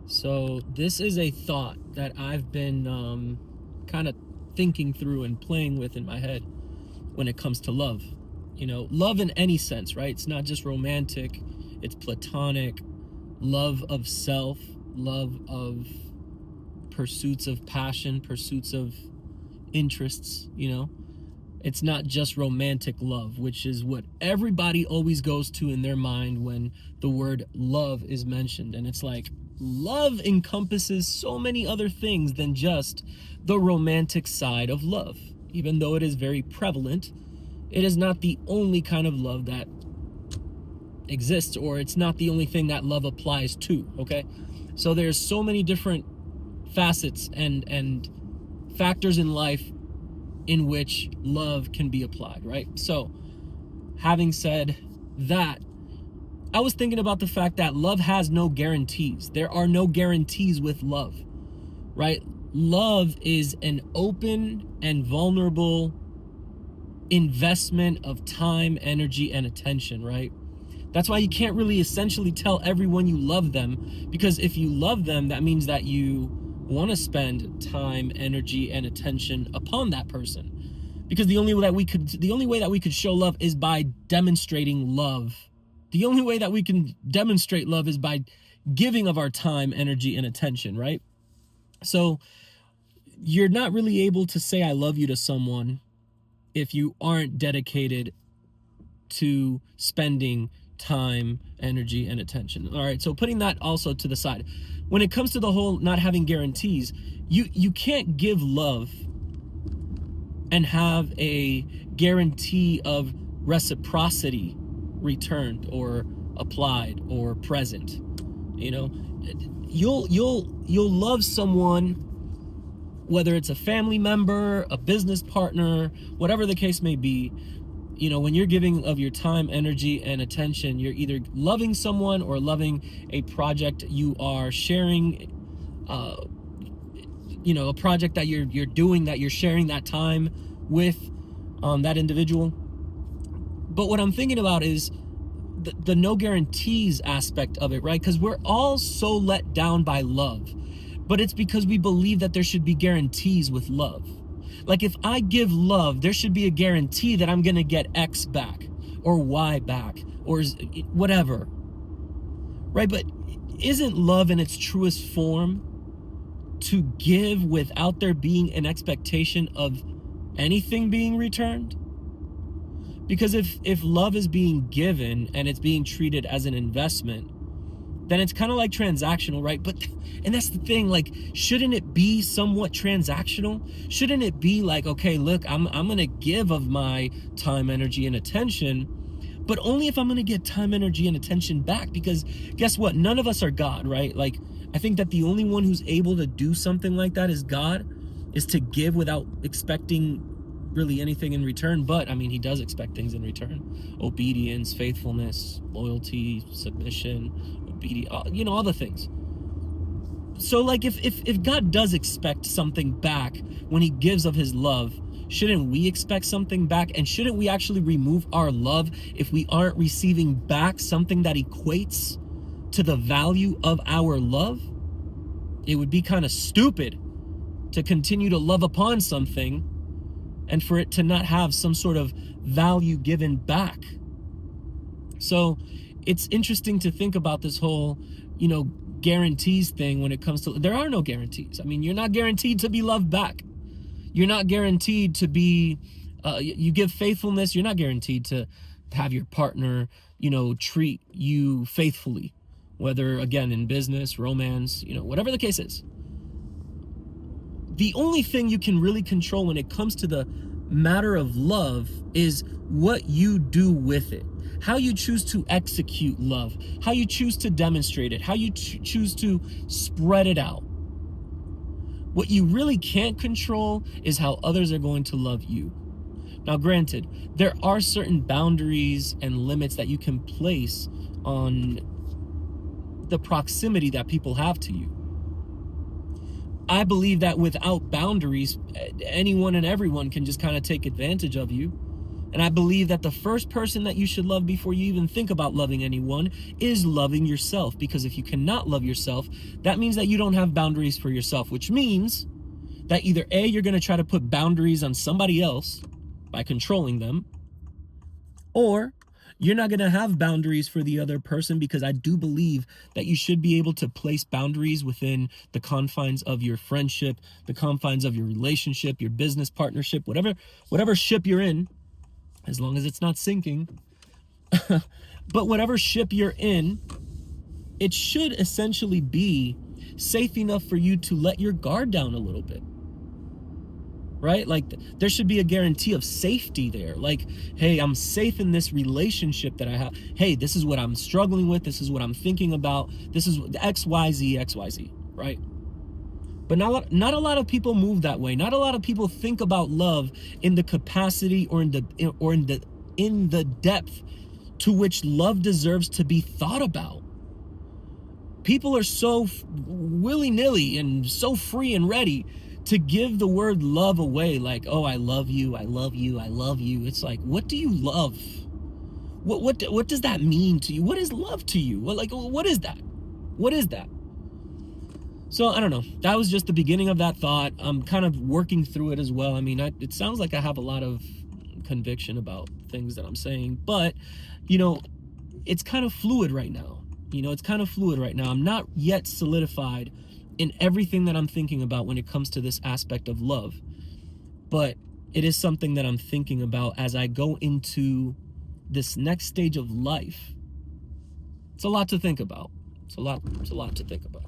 So this is a thought that I've been kind of thinking through and playing with in my head when it comes to love. Love in any sense, right? It's not just romantic, it's platonic, love of self, love of pursuits of passion, pursuits of interests. It's not just romantic love, which is what everybody always goes to in their mind when the word love is mentioned. And it's like, love encompasses so many other things than just the romantic side of love. Even though it is very prevalent, it is not the only kind of love that exists, or it's not the only thing that love applies to, okay? So there's so many different facets and factors in life in which love can be applied, right? So, having said that, I was thinking about the fact that love has no guarantees. There are no guarantees with love, right? Love is an open and vulnerable investment of time, energy, and attention, right? That's why you can't really essentially tell everyone you love them, because if you love them, that means that you want to spend time, energy, and attention upon that person. Because the only way that we could show love is by demonstrating love. The only way that we can demonstrate love is by giving of our time, energy, and attention, right? So you're not really able to say I love you to someone if you aren't dedicated to spending time, energy, and attention. All right, so putting that also to the side, when it comes to the whole not having guarantees, you can't give love and have a guarantee of reciprocity returned or applied or present. You'll love someone, whether it's a family member, a business partner, whatever the case may be. When you're giving of your time, energy, and attention, you're either loving someone or loving a project you are sharing, a project that you're doing, that you're sharing that time with that individual. But what I'm thinking about is the no guarantees aspect of it, right? Because we're all so let down by love, but it's because we believe that there should be guarantees with love. Like, if I give love, there should be a guarantee that I'm going to get X back or Y back or whatever, right? But isn't love in its truest form to give without there being an expectation of anything being returned? Because if love is being given and it's being treated as an investment, then it's kind of like transactional, right? And that's the thing, like, shouldn't it be somewhat transactional? Shouldn't it be like, okay, look, I'm going to give of my time, energy, and attention, but only if I'm going to get time, energy, and attention back? Because guess what? None of us are God, right? Like, I think that the only one who's able to do something like that is God, is to give without expecting really anything in return. But I mean, he does expect things in return: obedience, faithfulness, loyalty, submission, obedience, all the things. So like, if God does expect something back when he gives of his love, shouldn't we expect something back? And shouldn't we actually remove our love if we aren't receiving back something that equates to the value of our love? It would be kind of stupid to continue to love upon something and for it to not have some sort of value given back. So it's interesting to think about this whole, guarantees thing when it comes to, there are no guarantees. I mean, you're not guaranteed to be loved back. You're not guaranteed to be, you give faithfulness, you're not guaranteed to have your partner, treat you faithfully, whether, again, in business, romance, whatever the case is. The only thing you can really control when it comes to the matter of love is what you do with it, how you choose to execute love, how you choose to demonstrate it, how you choose to spread it out. What you really can't control is how others are going to love you. Now, granted, there are certain boundaries and limits that you can place on the proximity that people have to you. I believe that without boundaries, anyone and everyone can just kind of take advantage of you And I believe that the first person that you should love before you even think about loving anyone is loving yourself. Because if you cannot love yourself, that means that you don't have boundaries for yourself, which means that either A, you're going to try to put boundaries on somebody else by controlling them, or you're not going to have boundaries for the other person, because I do believe that you should be able to place boundaries within the confines of your friendship, the confines of your relationship, your business partnership, whatever ship you're in, as long as it's not sinking. But whatever ship you're in, it should essentially be safe enough for you to let your guard down a little bit. Right? Like there should be a guarantee of safety there. Like, hey, I'm safe in this relationship that I have. Hey, this is what I'm struggling with. This is what I'm thinking about. This is XYZ, right? But not a lot of people move that way. Not a lot of people think about love in the capacity or in the depth to which love deserves to be thought about. People are so willy-nilly and so free and ready to give the word love away, like, oh, I love you, I love you, I love you. It's like, what do you love? What does that mean to you? What is love to you? What is that? What is that? So I don't know. That was just the beginning of that thought. I'm kind of working through it as well. I mean, it sounds like I have a lot of conviction about things that I'm saying, but it's kind of fluid right now. It's kind of fluid right now. I'm not yet solidified in everything that I'm thinking about when it comes to this aspect of love. But it is something that I'm thinking about as I go into this next stage of life. It's a lot to think about. It's a lot to think about.